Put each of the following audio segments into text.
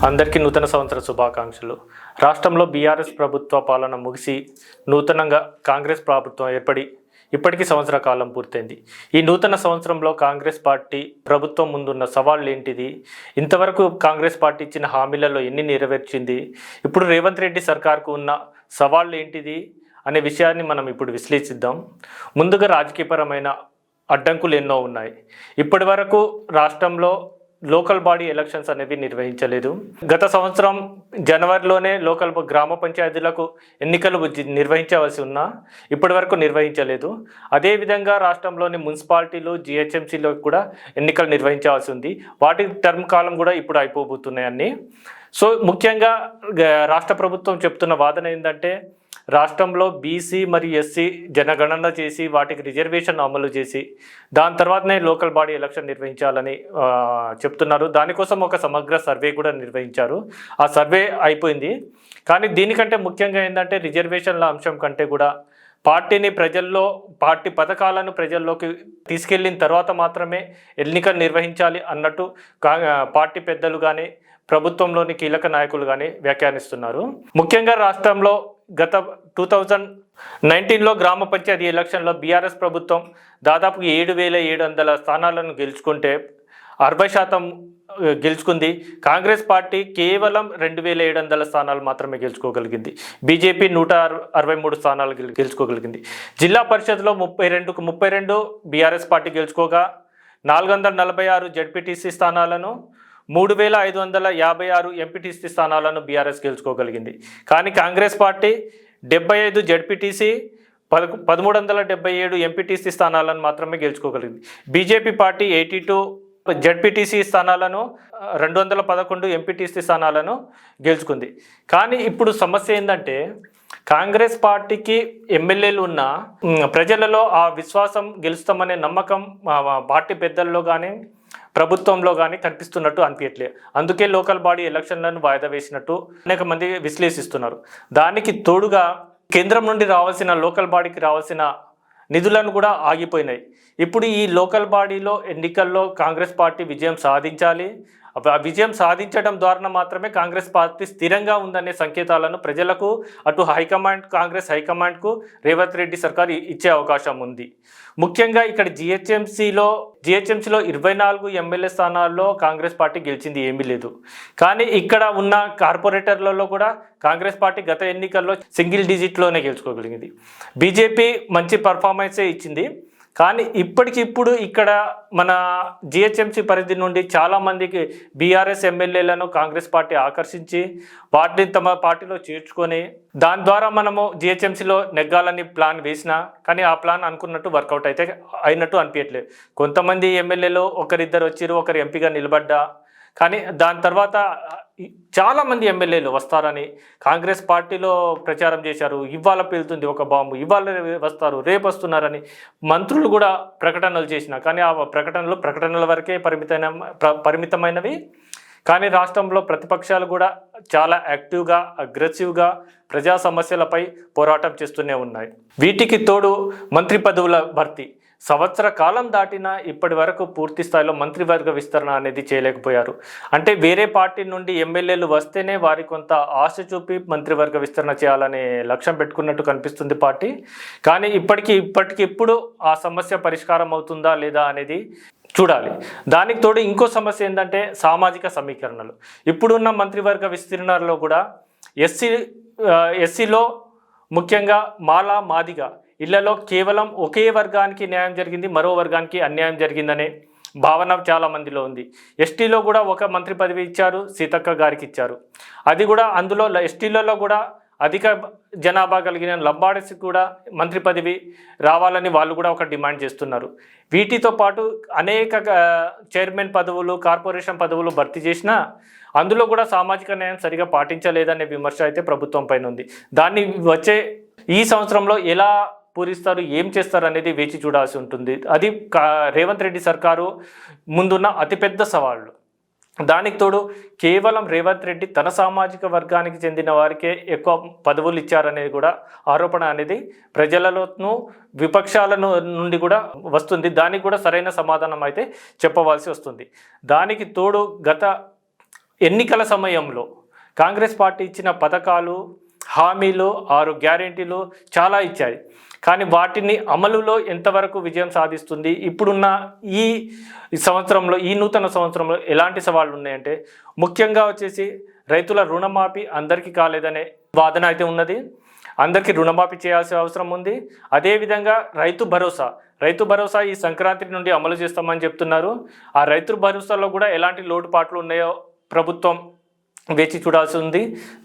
అందరికీ నూతన సంవత్సర శుభాకాంక్షలు. రాష్ట్రంలో బీఆర్ఎస్ ప్రభుత్వ పాలన ముగిసి నూతనంగా కాంగ్రెస్ ప్రభుత్వం ఏర్పడి ఇప్పటికీ సంవత్సర కాలం పూర్తయింది. ఈ నూతన సంవత్సరంలో కాంగ్రెస్ పార్టీ ప్రభుత్వం ముందున్న సవాళ్ళు ఏంటిది, ఇంతవరకు కాంగ్రెస్ పార్టీ ఇచ్చిన హామీలలో ఎన్ని నెరవేర్చింది, ఇప్పుడు రేవంత్ రెడ్డి సర్కార్కు ఉన్న సవాళ్ళు ఏంటిది అనే విషయాన్ని మనం ఇప్పుడు విశ్లేషిద్దాం. ముందుగా రాజకీయపరమైన అడ్డంకులు ఎన్నో ఉన్నాయి. ఇప్పటి వరకు రాష్ట్రంలో లోకల్ బాడీ ఎలక్షన్స్ అనేవి నిర్వహించలేదు. గత సంవత్సరం జనవరిలోనే లోకల్ గ్రామ పంచాయతీలకు ఎన్నికలు నిర్వహించవలసి ఉన్నా ఇప్పటి వరకు నిర్వహించలేదు. అదేవిధంగా రాష్ట్రంలోని మున్సిపాలిటీలు జిహెచ్ఎంసీలో కూడా ఎన్నికలు నిర్వహించవలసి ఉంది. వాటి టర్మ్ కాలం కూడా ఇప్పుడు అయిపోబోతున్నాయి అన్నీ. సో ముఖ్యంగా రాష్ట్ర ప్రభుత్వం చెప్తున్న వాదన ఏంటంటే, రాష్ట్రంలో బీసీ మరియు ఎస్సీ జనగణన చేసి వాటికి రిజర్వేషన్ అమలు చేసి దాని తర్వాతనే లోకల్ బాడీ ఎలక్షన్ నిర్వహించాలని చెప్తున్నారు. దానికోసం ఒక సమగ్ర సర్వే కూడా నిర్వహించారు. ఆ సర్వే అయిపోయింది. కానీ దీనికంటే ముఖ్యంగా ఏంటంటే, రిజర్వేషన్ల అంశం కంటే కూడా పార్టీ పథకాలను ప్రజల్లోకి తీసుకెళ్ళిన తర్వాత మాత్రమే ఎన్నికలు నిర్వహించాలి అన్నట్టు పార్టీ పెద్దలు కానీ ప్రభుత్వంలోని కీలక నాయకులు కానీ వ్యాఖ్యానిస్తున్నారు. ముఖ్యంగా రాష్ట్రంలో గత 2019లో గ్రామ పంచాయతీ ఎలక్షన్లో బీఆర్ఎస్ ప్రభుత్వం దాదాపు 7,700 స్థానాలను గెలుచుకుంటే 60% గెలుచుకుంది. కాంగ్రెస్ పార్టీ కేవలం 2,700 స్థానాలు మాత్రమే గెలుచుకోగలిగింది. బీజేపీ 163 స్థానాలు గెలుచుకోగలిగింది. జిల్లా పరిషత్లో 32కు 32 బీఆర్ఎస్ పార్టీ గెలుచుకోగా 446 జడ్పీటీసీ స్థానాలను 3,556 ఎంపీటీసీ స్థానాలను బీఆర్ఎస్ గెలుచుకోగలిగింది. కానీ కాంగ్రెస్ పార్టీ 75 జడ్పీటీసీ 1,377 ఎంపీటీసీ స్థానాలను మాత్రమే గెలుచుకోగలిగింది. బీజేపీ పార్టీ 82 జడ్పీటీసీ స్థానాలను 211 ఎంపీటీసీ స్థానాలను గెలుచుకుంది. కానీ ఇప్పుడు సమస్య ఏంటంటే, కాంగ్రెస్ పార్టీకి ఎమ్మెల్యేలు ఉన్న ప్రజలలో ఆ విశ్వాసం, గెలుస్తామనే నమ్మకం పార్టీ పెద్దల్లో కానీ ప్రభుత్వంలో కానీ కనిపిస్తున్నట్టు అనిపించట్లేదు. అందుకే లోకల్ బాడీ ఎలక్షన్లను వాయిదా వేసినట్టు అనేక మంది విశ్లేషిస్తున్నారు. దానికి తోడుగా కేంద్రం నుండి రావాల్సిన లోకల్ బాడీకి రావాల్సిన నిధులను కూడా ఆగిపోయినాయి. ఇప్పుడు ఈ లోకల్ బాడీలో ఎన్నికల్లో కాంగ్రెస్ పార్టీ విజయం సాధించాలి. ఆ విజయం సాధించడం ద్వారా మాత్రమే కాంగ్రెస్ పార్టీ స్థిరంగా ఉందనే సంకేతాలను ప్రజలకు, అటు కాంగ్రెస్ హైకమాండ్కు రేవంత్ రెడ్డి సర్కార్ ఇచ్చే అవకాశం ఉంది. ముఖ్యంగా ఇక్కడ జిహెచ్ఎంసీలో 24 ఎమ్మెల్యే స్థానాల్లో కాంగ్రెస్ పార్టీ గెలిచింది ఏమీ లేదు. కానీ ఇక్కడ ఉన్న కార్పొరేటర్లలో కూడా కాంగ్రెస్ పార్టీ గత ఎన్నికల్లో సింగిల్ డిజిట్లోనే గెలుచుకోగలిగింది. బీజేపీ మంచి పర్ఫార్మెన్సే ఇచ్చింది. కానీ ఇప్పటికిప్పుడు ఇక్కడ మన జిహెచ్ఎంసీ పరిధి నుండి చాలామందికి బీఆర్ఎస్ ఎమ్మెల్యేలను కాంగ్రెస్ పార్టీ ఆకర్షించి వాటిని తమ పార్టీలో చేర్చుకొని దాని ద్వారా మనము జిహెచ్ఎంసీలో నెగ్గాలని ప్లాన్ వేసినా కానీ ఆ ప్లాన్ అనుకున్నట్టు వర్కౌట్ అయితే అయినట్టు అనిపించట్లేదు. కొంతమంది ఎమ్మెల్యేలు ఒకరిద్దరు వచ్చిరు, ఒకరు ఎంపీగా నిలబడ్డా, కానీ దాని తర్వాత చాలామంది ఎమ్మెల్యేలు వస్తారని కాంగ్రెస్ పార్టీలో ప్రచారం చేశారు. ఇవాళ పేలుతుంది ఒక బాంబు, ఇవాళ వస్తారు, రేపు వస్తున్నారని మంత్రులు కూడా ప్రకటనలు చేసిన, కానీ ఆ ప్రకటనల వరకే పరిమితమైనవి. కానీ రాష్ట్రంలో ప్రతిపక్షాలు కూడా చాలా యాక్టివ్గా, అగ్రెసివ్గా ప్రజా సమస్యలపై పోరాటం చేస్తూనే ఉన్నాయి. వీటికి తోడు మంత్రి పదవుల భర్తీ సంవత్సర కాలం దాటినా ఇప్పటి వరకు పూర్తి స్థాయిలో మంత్రివర్గ విస్తరణ అనేది చేయలేకపోయారు. అంటే వేరే పార్టీ నుండి ఎమ్మెల్యేలు వస్తేనే వారి కొంత ఆశ చూపి మంత్రివర్గ విస్తరణ చేయాలనే లక్ష్యం పెట్టుకున్నట్టు కనిపిస్తుంది పార్టీ. కానీ ఇప్పటికిప్పుడు ఆ సమస్య పరిష్కారం అవుతుందా లేదా అనేది చూడాలి. దానికి తోడు ఇంకో సమస్య ఏంటంటే సామాజిక సమీకరణలు. ఇప్పుడున్న మంత్రివర్గ విస్తరణలో కూడా ఎస్సీలో ముఖ్యంగా మాలా, మాదిగ ఇళ్లలో కేవలం ఒకే వర్గానికి న్యాయం జరిగింది, మరో వర్గానికి అన్యాయం జరిగిందనే భావన చాలామందిలో ఉంది. ఎస్టీలో కూడా ఒక మంత్రి పదవి ఇచ్చారు, సీతక్క గారికి ఇచ్చారు. అది కూడా అందులో ఎస్టీలలో కూడా అధిక జనాభా కలిగిన లంబాడీస్కి కూడా మంత్రి పదవి రావాలని వాళ్ళు కూడా ఒక డిమాండ్ చేస్తున్నారు. వీటితో పాటు అనేక చైర్మన్ పదవులు, కార్పొరేషన్ పదవులు భర్తీ చేసినా అందులో కూడా సామాజిక న్యాయం సరిగా పాటించలేదనే విమర్శ అయితే ప్రభుత్వం పైన ఉంది. దాన్ని వచ్చే ఈ సంవత్సరంలో ఎలా పూరిస్తారు, ఏం చేస్తారు అనేది వేచి చూడాల్సి ఉంటుంది. అది రేవంత్ రెడ్డి సర్కారు ముందున్న అతిపెద్ద సవాళ్ళు. దానికి తోడు కేవలం రేవంత్ రెడ్డి తన సామాజిక వర్గానికి చెందిన వారికే ఎక్కువ పదవులు ఇచ్చారనేది కూడా ఆరోపణ అనేది ప్రజలలోనూ విపక్షాల నుండి కూడా వస్తుంది. దానికి కూడా సరైన సమాధానం అయితే చెప్పవలసి వస్తుంది. దానికి తోడు గత ఎన్నికల సమయంలో కాంగ్రెస్ పార్టీ ఇచ్చిన పథకాలు, హామీలు, 6 గ్యారెంటీలు చాలా ఇచ్చాయి. కానీ వాటిని అమలులో ఎంతవరకు విజయం సాధిస్తుంది? ఇప్పుడున్న ఈ సంవత్సరంలో, ఈ నూతన సంవత్సరంలో ఎలాంటి సవాళ్ళు ఉన్నాయంటే, ముఖ్యంగా వచ్చేసి రైతుల రుణమాఫీ అందరికీ కాలేదనే వాదన అయితే ఉన్నది. అందరికీ రుణమాఫీ చేయాల్సిన అవసరం ఉంది. అదేవిధంగా రైతు భరోసా ఈ సంక్రాంతి నుండి అమలు చేస్తామని చెప్తున్నారు. ఆ రైతు భరోసాలో కూడా ఎలాంటి లోటుపాట్లు ఉన్నాయో ప్రభుత్వం వేచి చూడాల్సి ఉంది.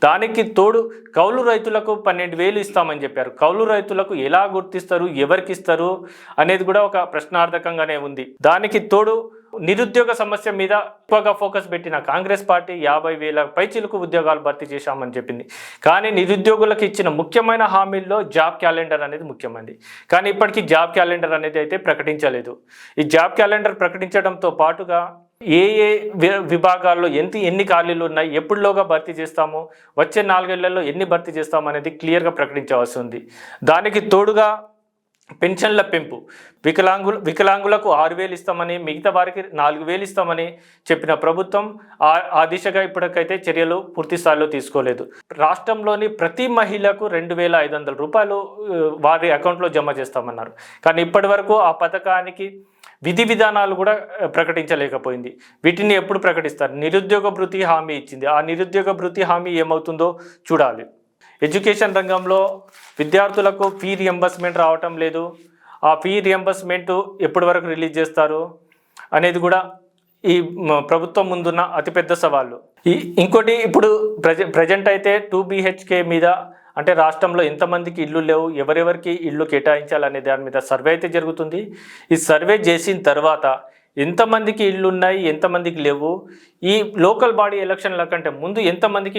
దానికి తోడు కౌలు రైతులకు 12,000 ఇస్తామని చెప్పారు. కౌలు రైతులకు ఎలా గుర్తిస్తారు, ఎవరికి ఇస్తారు అనేది కూడా ఒక ప్రశ్నార్థకంగానే ఉంది. దానికి తోడు నిరుద్యోగ సమస్య మీద ఎక్కువగా ఫోకస్ పెట్టిన కాంగ్రెస్ పార్టీ 50,000 పైచిలకు ఉద్యోగాలు భర్తీ చేశామని చెప్పింది. కానీ నిరుద్యోగులకు ఇచ్చిన ముఖ్యమైన హామీల్లో జాబ్ క్యాలెండర్ అనేది ముఖ్యమైనది. కానీ ఇప్పటికీ జాబ్ క్యాలెండర్ అనేది అయితే ప్రకటించలేదు. ఈ జాబ్ క్యాలెండర్ ప్రకటించడంతో పాటుగా ఏ విభాగాల్లో ఎన్ని ఖాళీలు ఉన్నాయి, ఎప్పుడులోగా భర్తీ చేస్తాము, వచ్చే 4 ఏళ్లలో ఎన్ని భర్తీ చేస్తాము అనేది క్లియర్గా ప్రకటించవలసి ఉంది. దానికి తోడుగా పెన్షన్ల పెంపు, వికలాంగులకు 6,000 ఇస్తామని, మిగతా వారికి 4,000 ఇస్తామని చెప్పిన ప్రభుత్వం ఆ దిశగా ఇప్పటికైతే చర్యలు పూర్తి స్థాయిలో తీసుకోలేదు. రాష్ట్రంలోని ప్రతి మహిళకు 2,500 రూపాయలు వారి అకౌంట్లో జమ చేస్తామన్నారు. కానీ ఇప్పటి వరకు ఆ పథకానికి విధి విధానాలు కూడా ప్రకటించలేకపోయింది. వీటిని ఎప్పుడు ప్రకటిస్తారు? నిరుద్యోగ భృతి హామీ ఇచ్చింది. ఆ నిరుద్యోగ భృతి హామీ ఏమవుతుందో చూడాలి. ఎడ్యుకేషన్ రంగంలో విద్యార్థులకు ఫీ రియంబర్స్మెంట్ రావటం లేదు. ఆ ఫీ రియంబర్స్మెంట్ ఎప్పటి వరకు రిలీజ్ చేస్తారు అనేది కూడా ఈ ప్రభుత్వం ముందున్న అతిపెద్ద సవాళ్ళు. ఇంకోటి, ఇప్పుడు ప్రజెంట్ అయితే 2 BHK మీద, అంటే రాష్ట్రంలో ఎంతమందికి ఇళ్ళు లేవు, ఎవరెవరికి ఇళ్ళు కేటాయించాలనే దాని మీద సర్వే అయితే జరుగుతుంది. ఈ సర్వే చేసిన తర్వాత ఎంతమందికి ఇళ్ళు ఉన్నాయి, ఎంతమందికి లేవు, ఈ లోకల్ బాడీ ఎలక్షన్ల కంటే ముందు ఎంతమందికి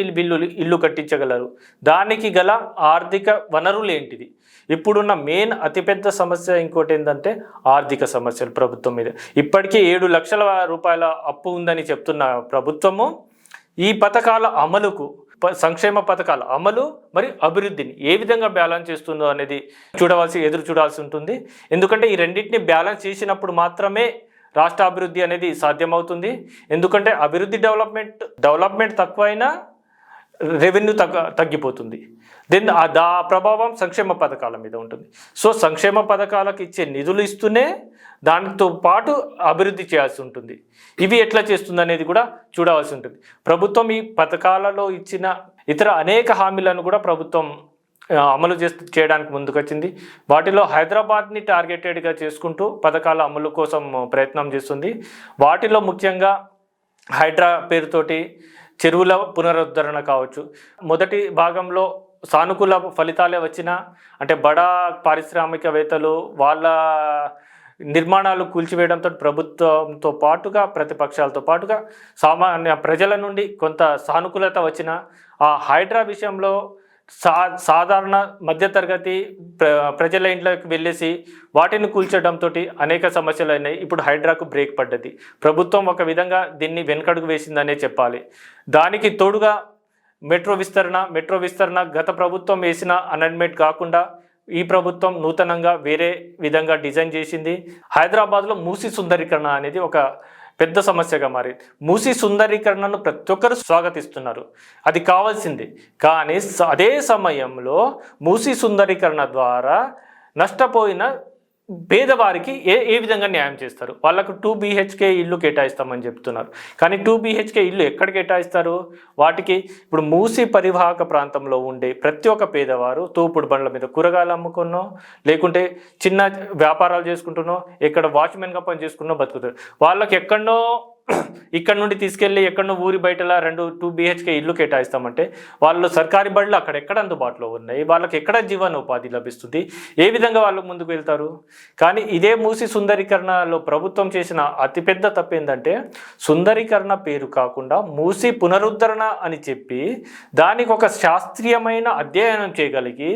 ఇల్లు కట్టించగలరు, దానికి గల ఆర్థిక వనరులు ఏంటిది? ఇప్పుడున్న మెయిన్ అతిపెద్ద సమస్య ఇంకోటి ఏంటంటే ఆర్థిక సమస్యలు ప్రభుత్వం మీద. ఇప్పటికీ 7 లక్షల రూపాయల అప్పు ఉందని చెప్తున్న ప్రభుత్వము ఈ పథకాల అమలుకు, సంక్షేమ పథకాల అమలు మరియు అభివృద్ధిని ఏ విధంగా బ్యాలెన్స్ చేస్తుందో అనేది ఎదురు చూడాల్సి ఉంటుంది. ఎందుకంటే ఈ రెండింటిని బ్యాలెన్స్ చేసినప్పుడు మాత్రమే రాష్ట్ర అభివృద్ధి అనేది సాధ్యమవుతుంది. ఎందుకంటే అభివృద్ధి డెవలప్మెంట్ తక్కువైనా రెవెన్యూ తగ్గిపోతుంది. దెన్ ఆ ప్రభావం సంక్షేమ పథకాల మీద ఉంటుంది. సో సంక్షేమ పథకాలకు ఇచ్చే నిధులు ఇస్తూనే దానితో పాటు అభివృద్ధి చేయాల్సి ఉంటుంది. ఇవి ఎట్లా చేస్తుంది అనేది కూడా చూడవలసి ఉంటుంది. ప్రభుత్వం ఈ పథకాలలో ఇచ్చిన ఇతర అనేక హామీలను కూడా ప్రభుత్వం అమలు చేయడానికి ముందుకొచ్చింది. వాటిలో హైదరాబాద్ని టార్గెటెడ్గా చేసుకుంటూ పథకాల అమలు కోసం ప్రయత్నం చేస్తుంది. వాటిలో ముఖ్యంగా హైడ్రా పేరుతోటి చెరువుల పునరుద్ధరణ కావచ్చు. మొదటి భాగంలో సానుకూల ఫలితాలే వచ్చినా, అంటే బడా పారిశ్రామికవేత్తలు వాళ్ళ నిర్మాణాలు కూల్చివేయడంతో ప్రభుత్వంతో పాటుగా ప్రతిపక్షాలతో పాటుగా సామాన్య ప్రజల నుండి కొంత సానుకూలత వచ్చిన ఆ హైడ్రా విషయంలో సాధారణ మధ్యతరగతి ప్రజల ఇంట్లోకి వెళ్ళేసి వాటిని కూల్చడంతో అనేక సమస్యలు అయినాయి. ఇప్పుడు హైడ్రాకు బ్రేక్ పడ్డది. ప్రభుత్వం ఒక విధంగా దీన్ని వెనకడుగు వేసిందనే చెప్పాలి. దానికి తోడుగా మెట్రో విస్తరణ గత ప్రభుత్వం వేసిన అమెండ్మెంట్ కాకుండా ఈ ప్రభుత్వం నూతనంగా వేరే విధంగా డిజైన్ చేసింది. హైదరాబాద్లో మూసీ సుందరీకరణ అనేది ఒక పెద్ద సమస్యగా మారింది. మూసీ సుందరీకరణను ప్రతి ఒక్కరు స్వాగతిస్తున్నారు, అది కావాల్సింది. కానీ అదే సమయంలో మూసీ సుందరీకరణ ద్వారా నష్టపోయిన పేదవారికి ఏ విధంగా న్యాయం చేస్తారు? వాళ్ళకు 2 BHK ఇల్లు కేటాయిస్తామని చెప్తున్నారు. కానీ 2 BHK ఇల్లు ఎక్కడ కేటాయిస్తారు? వాటికి ఇప్పుడు మూసీ పరివాహక ప్రాంతంలో ఉండే ప్రతి ఒక్క పేదవారు తోపుడు బండ్ల మీద కూరగాయలు అమ్ముకున్నో, లేకుంటే చిన్న వ్యాపారాలు చేసుకుంటున్నో, ఎక్కడ వాచ్మెన్గా పని చేసుకున్నో బతుకుతారు. వాళ్ళకి ఎక్కడో ఇక్కడ నుండి తీసుకెళ్ళి ఎక్కడో ఊరి బయటలా 2 BHK ఇల్లు కేటాయిస్తామంటే వాళ్ళు సర్కారీ బడులు అక్కడెక్కడ అందుబాటులో ఉన్నాయి, వాళ్ళకి ఎక్కడ జీవనోపాధి లభిస్తుంది, ఏ విధంగా వాళ్ళు ముందుకు వెళ్తారు? కానీ ఇదే మూసీ సుందరీకరణలో ప్రభుత్వం చేసిన అతిపెద్ద తప్పు ఏంటంటే, సుందరీకరణ పేరు కాకుండా మూసీ పునరుద్ధరణ అని చెప్పి దానికి ఒక శాస్త్రీయమైన అధ్యయనం చేయగలిగి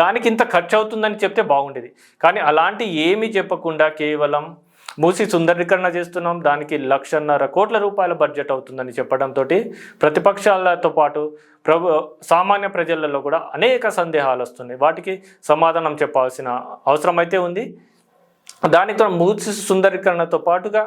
దానికి ఇంత ఖర్చు అవుతుందని చెప్తే బాగుండేది. కానీ అలాంటి ఏమీ చెప్పకుండా కేవలం మూసీ సుందరీకరణ చేస్తున్నాం, దానికి 1,50,000 కోట్ల రూపాయల బడ్జెట్ అవుతుందని చెప్పడంతో ప్రతిపక్షాలతో పాటు సామాన్య ప్రజలలో కూడా అనేక సందేహాలు వస్తున్నాయి. వాటికి సమాధానం చెప్పాల్సిన అవసరం అయితే ఉంది. దానితో మూసీ సుందరీకరణతో పాటుగా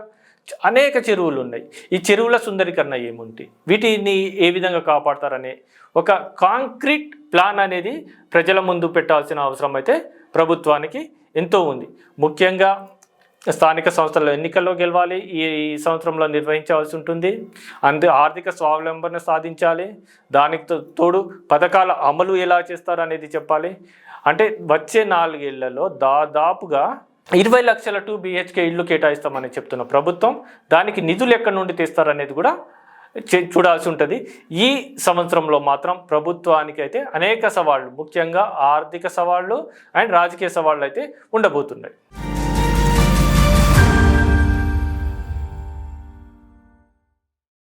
అనేక చెరువులు ఉన్నాయి. ఈ చెరువుల సుందరీకరణ ఏముంటి, వీటిని ఏ విధంగా కాపాడతారనే ఒక కాంక్రీట్ ప్లాన్ అనేది ప్రజల ముందు పెట్టాల్సిన అవసరం అయితే ప్రభుత్వానికి ఎంతో ఉంది. ముఖ్యంగా స్థానిక సంస్థల ఎన్నికల్లో గెలవాలి, ఈ సంవత్సరంలో నిర్వహించాల్సి ఉంటుంది. ఆర్థిక స్వావలంబన సాధించాలి. దానికి తోడు పథకాల అమలు ఎలా చేస్తారు అనేది చెప్పాలి. అంటే వచ్చే 4 ఏళ్లలో దాదాపుగా 20 లక్షల 2 BHK ఇళ్ళు కేటాయిస్తామని చెప్తున్న ప్రభుత్వం దానికి నిధులు ఎక్కడి నుండి తెస్తారనేది కూడా చూడాల్సి ఉంటుంది. ఈ సంవత్సరంలో మాత్రం ప్రభుత్వానికి అయితే అనేక సవాళ్ళు, ముఖ్యంగా ఆర్థిక సవాళ్ళు అండ్ రాజకీయ సవాళ్ళు అయితే ఉండబోతున్నాయి.